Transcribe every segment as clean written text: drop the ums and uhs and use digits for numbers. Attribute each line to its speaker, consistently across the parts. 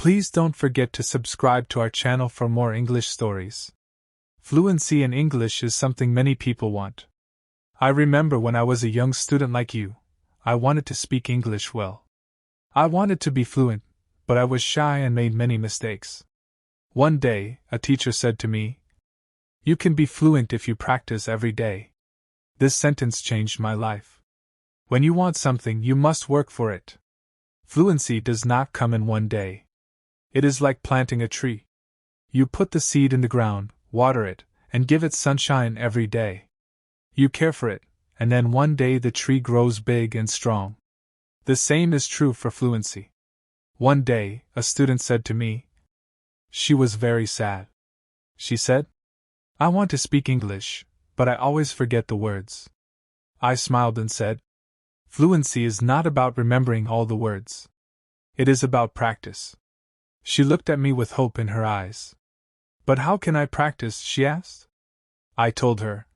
Speaker 1: Please don't forget to subscribe to our channel for more English stories. Fluency in English is something many people want. I remember when I was a young student like you, I wanted to speak English well. I wanted to be fluent, but I was shy and made many mistakes. One day, a teacher said to me, "You can be fluent if you practice every day." This sentence changed my life. When you want something, you must work for it. Fluency does not come in one day. It is like planting a tree. You put the seed in the ground, water it, and give it sunshine every day. You care for it, and then one day the tree grows big and strong. The same is true for fluency. One day, a student said to me, she was very sad. She said, "I want to speak English, but I always forget the words." I smiled and said, "Fluency is not about remembering all the words. It is about practice." She looked at me with hope in her eyes. "But how can I practice?" she asked. I told her,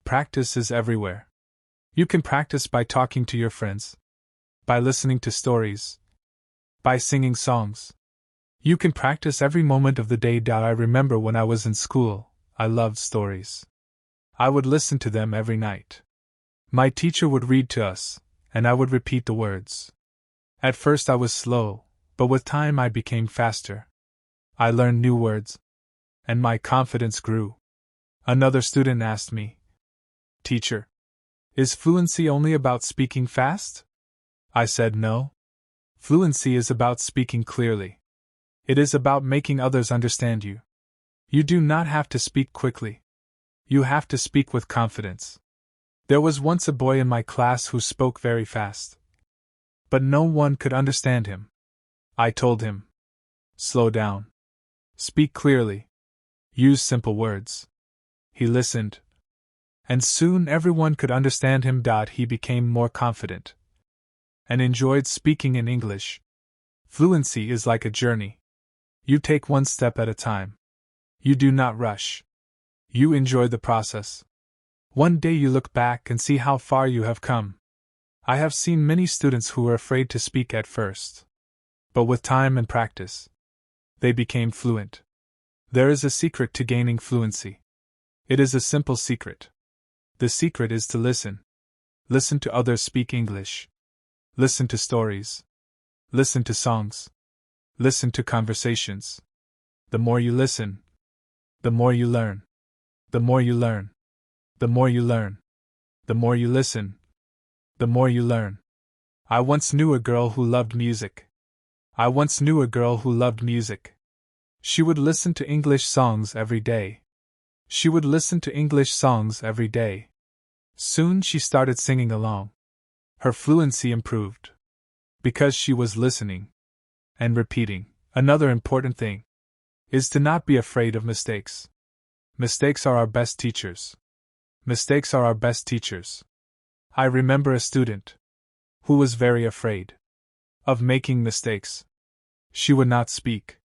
Speaker 1: "Practice is everywhere. You can practice by talking to your friends, by listening to stories, by singing songs. You can practice every moment of the day." I remember when I was in school, I loved stories. I would listen to them every night. My teacher would read to us, and I would repeat the words. At first I was slow, but with time I became faster. I learned new words, and my confidence grew. Another student asked me, "Teacher, is fluency only about speaking fast?" I said no. Fluency is about speaking clearly. It is about making others understand you. You do not have to speak quickly. You have to speak with confidence. There was once a boy in my class who spoke very fast, but no one could understand him. I told him, "Slow down. Speak clearly. Use simple words." He listened, and soon everyone could understand him. He became more confident and enjoyed speaking in English. Fluency is like a journey. You take one step at a time. You do not rush. You enjoy the process. One day you look back and see how far you have come. I have seen many students who were afraid to speak at first, but with time and practice, they became fluent. There is a secret to gaining fluency. It is a simple secret. The secret is to listen. Listen to others speak English. Listen to stories. Listen to songs. Listen to conversations. The more you listen, the more you learn. The more you learn, the more you learn. The more you listen, the more you learn. I once knew a girl who loved music. She would listen to English songs every day. Soon she started singing along. Her fluency improved because she was listening and repeating. Another important thing is to not be afraid of mistakes. Mistakes are our best teachers. I remember a student who was very afraid of making mistakes. She would not speak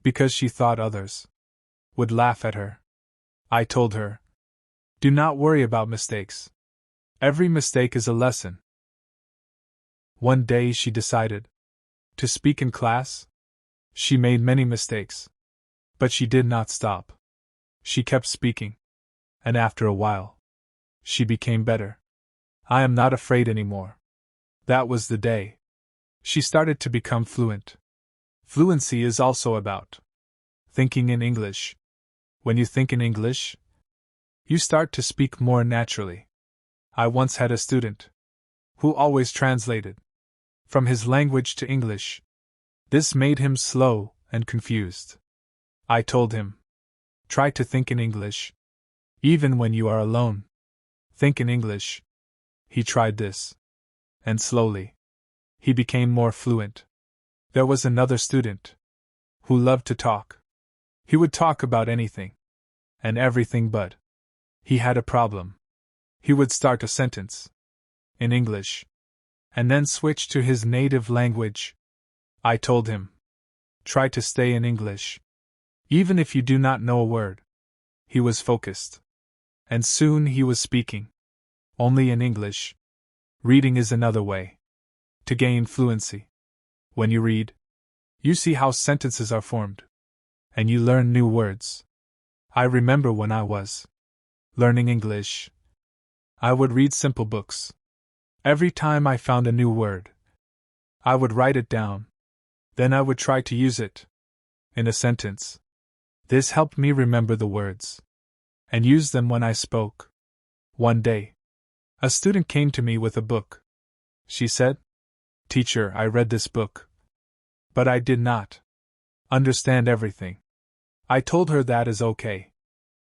Speaker 1: because she thought others would laugh at her. I told her, "Do not worry about mistakes. Every mistake is a lesson." One day she decided to speak in class. She made many mistakes, but she did not stop. She kept speaking, and after a while, she became better. "I am not afraid anymore." That was the day she started to become fluent. Fluency is also about thinking in English. When you think in English, you start to speak more naturally. I once had a student who always translated from his language to English. This made him slow and confused. I told him, "Try to think in English, even when you are alone. Think in English." He tried this, and slowly, he became more fluent. There was another student who loved to talk. He would talk about anything and everything, but he had a problem. He would start a sentence in English and then switch to his native language. I told him, "Try to stay in English, even if you do not know a word." He was focused, and soon he was speaking only in English. Reading is another way to gain fluency. When you read, You see how sentences are formed. And you learn new words. I remember when I was learning English, I would read simple books. Every time I found a new word, I would write it down. Then I would try to use it in a sentence. This helped me remember the words and use them when I spoke. One day, a student came to me with a book. She said, "Teacher, I read this book, but I did not understand everything." I told her that is okay.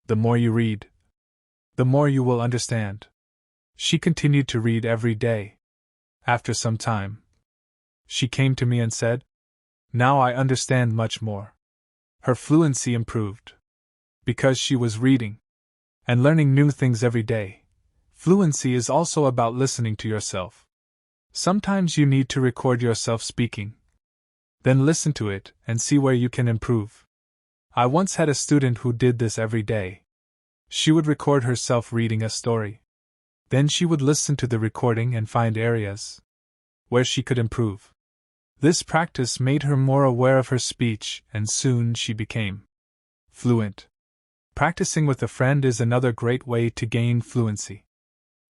Speaker 1: The more you read, the more you will understand. She continued to read every day. After some time, she came to me and said, "Now I understand much more." Her fluency improved because she was reading and learning new things every day. Fluency is also about listening to yourself. Sometimes you need to record yourself speaking. Then listen to it and see where you can improve. I once had a student who did this every day. She would record herself reading a story. Then she would listen to the recording and find areas where she could improve. This practice made her more aware of her speech, and soon she became fluent. Practicing with a friend is another great way to gain fluency.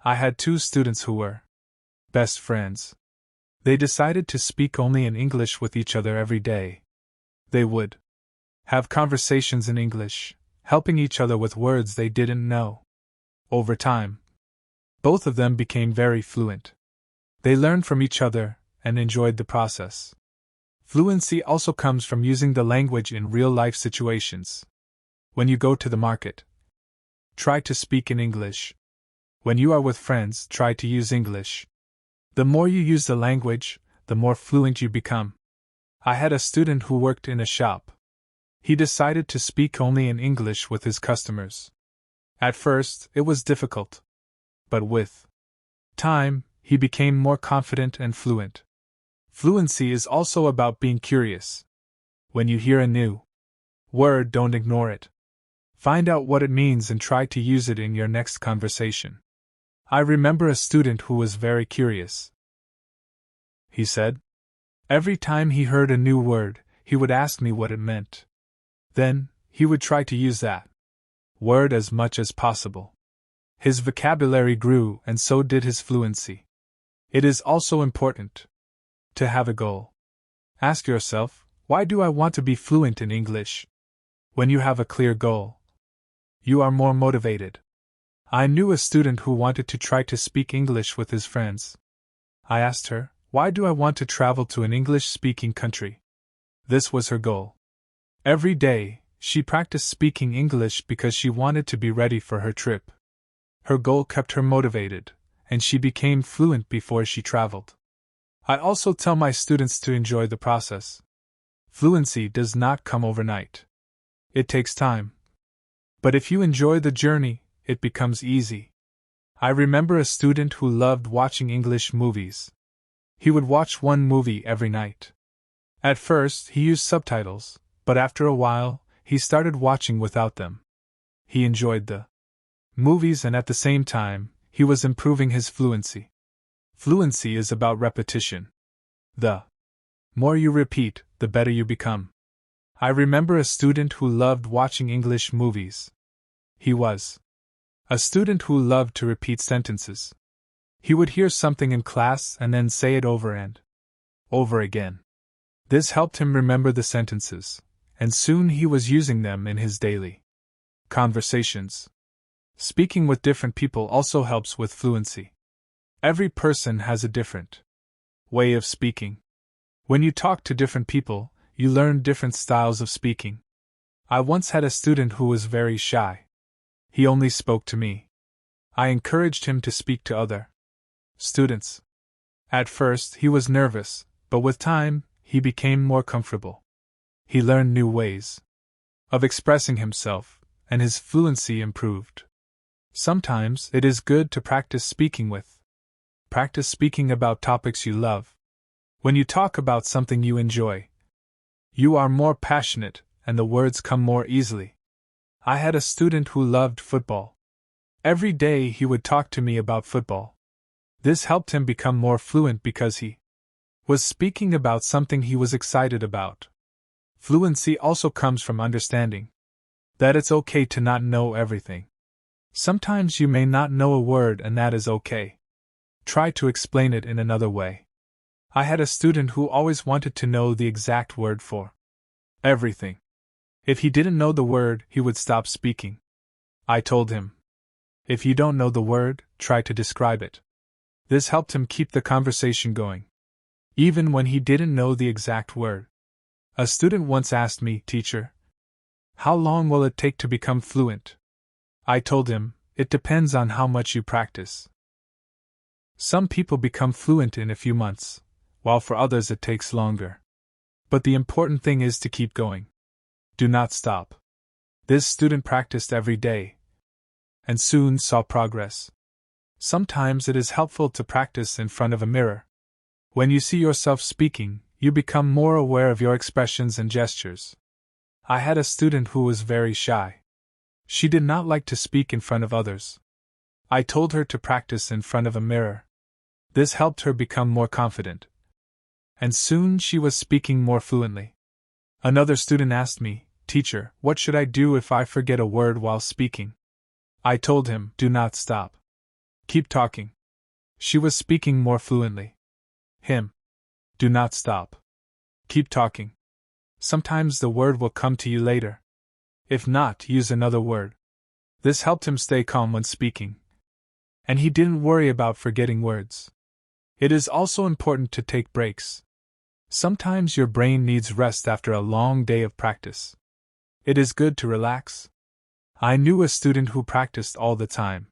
Speaker 1: I had 2 students who were best friends. They decided to speak only in English with each other every day. They would have conversations in English, helping each other with words they didn't know. Over time, both of them became very fluent. They learned from each other and enjoyed the process. Fluency also comes from using the language in real-life situations. When you go to the market, try to speak in English. When you are with friends, try to use English. The more you use the language, the more fluent you become. I had a student who worked in a shop. He decided to speak only in English with his customers. At first, it was difficult. But with time, he became more confident and fluent. Fluency is also about being curious. When you hear a new word, don't ignore it. Find out what it means and try to use it in your next conversation. I remember a student who was very curious. He said, every time he heard a new word, he would ask me what it meant. Then, he would try to use that word as much as possible. His vocabulary grew, and so did his fluency. It is also important to have a goal. Ask yourself, why do I want to be fluent in English? When you have a clear goal, you are more motivated. I knew a student who wanted to try to speak English with his friends. I asked her, why do I want to travel to an English-speaking country? This was her goal. Every day, she practiced speaking English because she wanted to be ready for her trip. Her goal kept her motivated, and she became fluent before she traveled. I also tell my students to enjoy the process. Fluency does not come overnight. It takes time. But if you enjoy the journey, it becomes easy. I remember a student who loved watching English movies. He would watch one movie every night. At first, he used subtitles, but after a while, he started watching without them. He enjoyed the movies, and at the same time, he was improving his fluency. Fluency is about repetition. The more you repeat, the better you become. I remember a student who loved watching English movies. He was a student who loved to repeat sentences. He would hear something in class and then say it over and over again. This helped him remember the sentences, and soon he was using them in his daily conversations. Speaking with different people also helps with fluency. Every person has a different way of speaking. When you talk to different people, you learn different styles of speaking. I once had a student who was very shy. He only spoke to me. I encouraged him to speak to other students. At first, he was nervous, but with time, he became more comfortable. He learned new ways of expressing himself, and his fluency improved. Sometimes it is good to practice speaking with. Practice speaking about topics you love. When you talk about something you enjoy, you are more passionate, and the words come more easily. I had a student who loved football. Every day he would talk to me about football. This helped him become more fluent because he Was speaking about something he was excited about. Fluency also comes from understanding that it's okay to not know everything. Sometimes you may not know a word, and that is okay. Try to explain it in another way. I had a student who always wanted to know the exact word for everything. If he didn't know the word, he would stop speaking. I told him, if you don't know the word, try to describe it. This helped him keep the conversation going, even when he didn't know the exact word. A student once asked me, "Teacher, how long will it take to become fluent?" I told him, it depends on how much you practice. Some people become fluent in a few months, while for others it takes longer. But the important thing is to keep going. Do not stop. This student practiced every day and soon saw progress. Sometimes it is helpful to practice in front of a mirror. When you see yourself speaking, you become more aware of your expressions and gestures. I had a student who was very shy. She did not like to speak in front of others. I told her to practice in front of a mirror. This helped her become more confident, and soon she was speaking more fluently. Another student asked me, "Teacher, what should I do if I forget a word while speaking?" I told him, do not stop. Keep talking. She was speaking more fluently. Him. Do not stop. Keep talking. Sometimes the word will come to you later. If not, use another word. This helped him stay calm when speaking, and he didn't worry about forgetting words. It is also important to take breaks. Sometimes your brain needs rest after a long day of practice. It is good to relax. I knew a student who practiced all the time.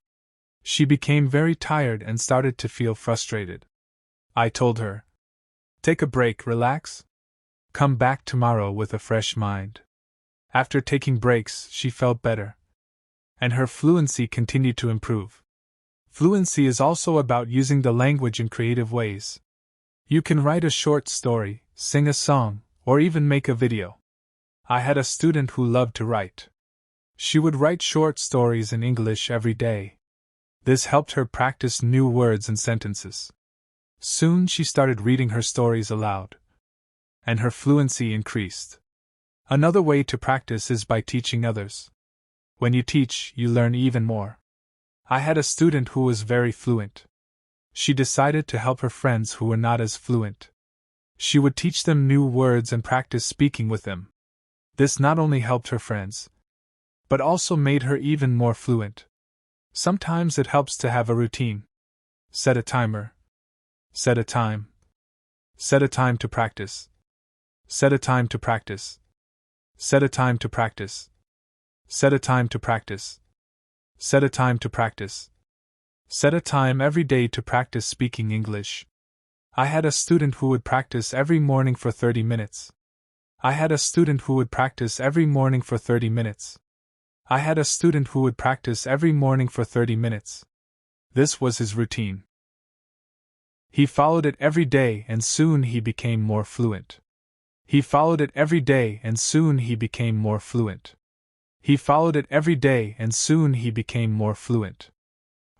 Speaker 1: She became very tired and started to feel frustrated. I told her, take a break, relax. Come back tomorrow with a fresh mind. After taking breaks, she felt better, and her fluency continued to improve. Fluency is also about using the language in creative ways. You can write a short story, sing a song, or even make a video. I had a student who loved to write. She would write short stories in English every day. This helped her practice new words and sentences. Soon she started reading her stories aloud, and her fluency increased. Another way to practice is by teaching others. When you teach, you learn even more. I had a student who was very fluent. She decided to help her friends who were not as fluent. She would teach them new words and practice speaking with them. This not only helped her friends, but also made her even more fluent. Sometimes it helps to have a routine. Set a timer. Set a time. Set a time to practice. Set a time to practice. Set a time to practice. Set a time to practice. Set a time to practice. Set a time every day to practice speaking English. I had a student who would practice every morning for 30 minutes. I had a student who would practice every morning for 30 minutes. I had a student who would practice every morning for 30 minutes. This was his routine. He followed it every day and soon he became more fluent. He followed it every day and soon he became more fluent. He followed it every day and soon he became more fluent.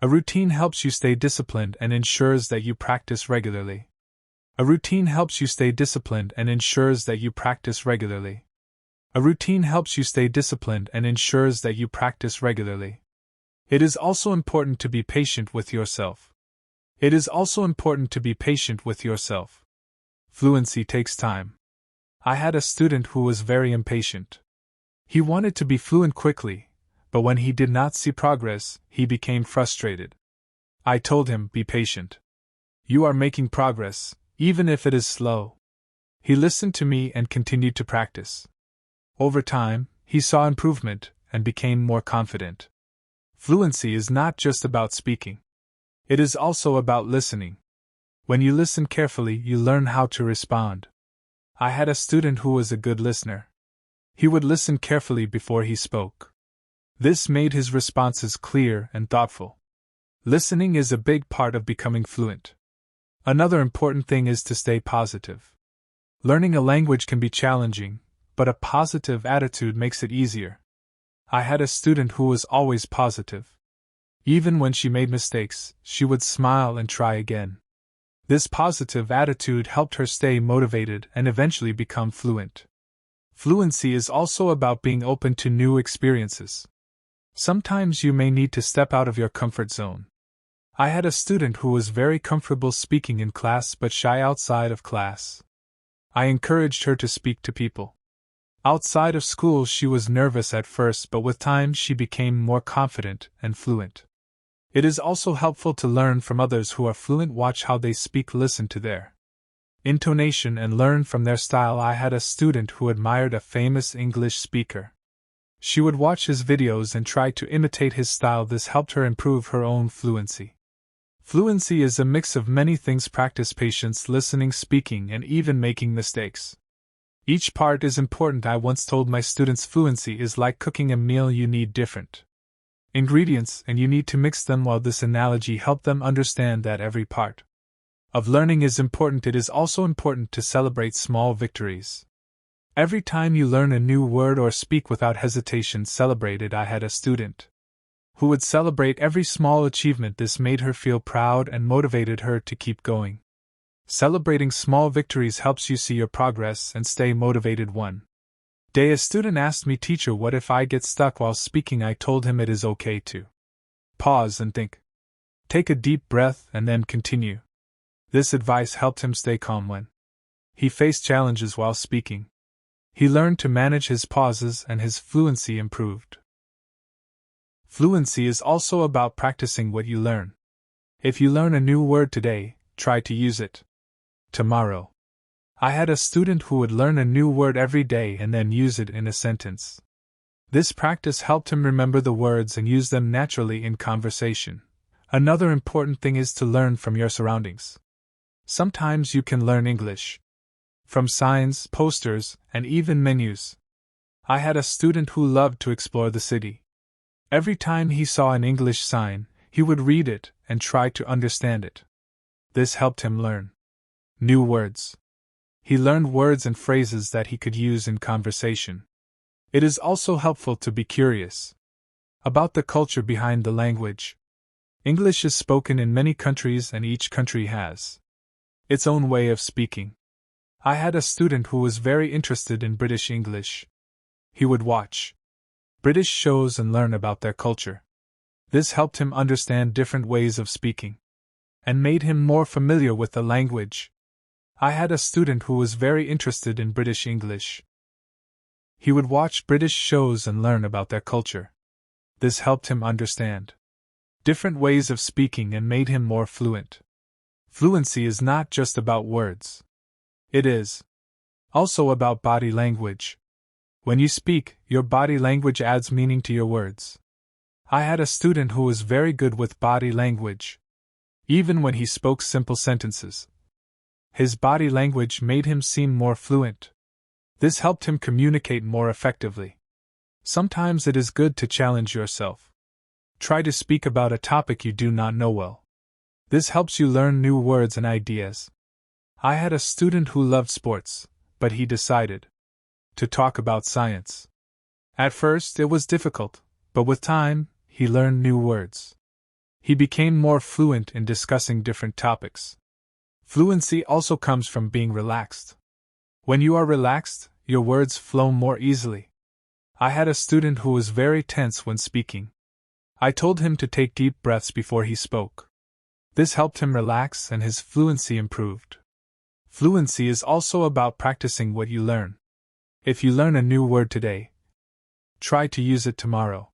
Speaker 1: A routine helps you stay disciplined and ensures that you practice regularly. A routine helps you stay disciplined and ensures that you practice regularly. A routine helps you stay disciplined and ensures that you practice regularly. It is also important to be patient with yourself. It is also important to be patient with yourself. Fluency takes time. I had a student who was very impatient. He wanted to be fluent quickly, but when he did not see progress, he became frustrated. I told him, be patient. You are making progress, even if it is slow. He listened to me and continued to practice. Over time, he saw improvement and became more confident. Fluency is not just about speaking. It is also about listening. When you listen carefully, you learn how to respond. I had a student who was a good listener. He would listen carefully before he spoke. This made his responses clear and thoughtful. Listening is a big part of becoming fluent. Another important thing is to stay positive. Learning a language can be challenging, but a positive attitude makes it easier. I had a student who was always positive. Even when she made mistakes, she would smile and try again. This positive attitude helped her stay motivated and eventually become fluent. Fluency is also about being open to new experiences. Sometimes you may need to step out of your comfort zone. I had a student who was very comfortable speaking in class but shy outside of class. I encouraged her to speak to people. Outside of school, she was nervous at first, but with time she became more confident and fluent. It is also helpful to learn from others who are fluent. Watch how they speak, listen to their intonation, and learn from their style. I had a student who admired a famous English speaker. She would watch his videos and try to imitate his style. This helped her improve her own fluency. Fluency is a mix of many things: practice, patience, listening, speaking, and even making mistakes. Each part is important. I once told my students fluency is like cooking a meal. You need different ingredients and you need to mix them well. This analogy helped them understand that every part of learning is important. It is also important to celebrate small victories. Every time you learn a new word or speak without hesitation, celebrate it. I had a student who would celebrate every small achievement. This made her feel proud and motivated her to keep going. Celebrating small victories helps you see your progress and stay motivated. One day, a student asked me, "Teacher, what if I get stuck while speaking?" I told him it is okay to pause and think. Take a deep breath and then continue. This advice helped him stay calm when he faced challenges while speaking. He learned to manage his pauses and his fluency improved. Fluency is also about practicing what you learn. If you learn a new word today, try to use it tomorrow. I had a student who would learn a new word every day and then use it in a sentence. This practice helped him remember the words and use them naturally in conversation. Another important thing is to learn from your surroundings. Sometimes you can learn English from signs, posters, and even menus. I had a student who loved to explore the city. Every time he saw an English sign, he would read it and try to understand it. This helped him learn new words. He learned words and phrases that he could use in conversation. It is also helpful to be curious about the culture behind the language. English is spoken in many countries and each country has its own way of speaking. I had a student who was very interested in British English. He would watch British shows and learn about their culture. This helped him understand different ways of speaking and made him more familiar with the language. I had a student who was very interested in British English. He would watch British shows and learn about their culture. This helped him understand different ways of speaking and made him more fluent. Fluency is not just about words. It is also about body language. When you speak, your body language adds meaning to your words. I had a student who was very good with body language. Even when he spoke simple sentences, his body language made him seem more fluent. This helped him communicate more effectively. Sometimes it is good to challenge yourself. Try to speak about a topic you do not know well. This helps you learn new words and ideas. I had a student who loved sports, but he decided to talk about science. At first, it was difficult, but with time, he learned new words. He became more fluent in discussing different topics. Fluency also comes from being relaxed. When you are relaxed, your words flow more easily. I had a student who was very tense when speaking. I told him to take deep breaths before he spoke. This helped him relax and his fluency improved. Fluency is also about practicing what you learn. If you learn a new word today, try to use it tomorrow.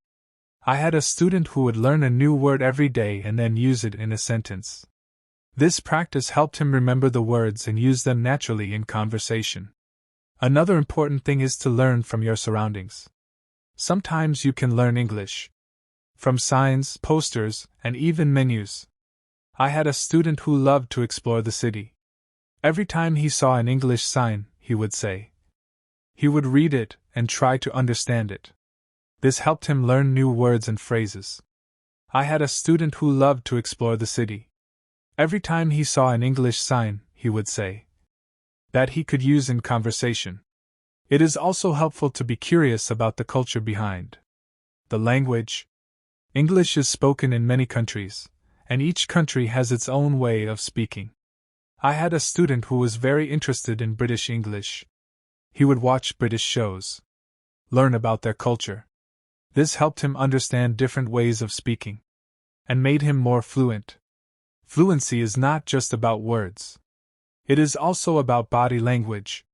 Speaker 1: I had a student who would learn a new word every day and then use it in a sentence. This practice helped him remember the words and use them naturally in conversation. Another important thing is to learn from your surroundings. Sometimes you can learn English from signs, posters, and even menus. I had a student who loved to explore the city. Every time he saw an English sign, he would say. He would read it and try to understand it. This helped him learn new words and phrases. I had a student who loved to explore the city. Every time he saw an English sign, he would say that he could use in conversation. It is also helpful to be curious about the culture behind the language. English is spoken in many countries, and each country has its own way of speaking. I had a student who was very interested in British English. He would watch British shows, learn about their culture. This helped him understand different ways of speaking, and made him more fluent. Fluency is not just about words. It is also about body language,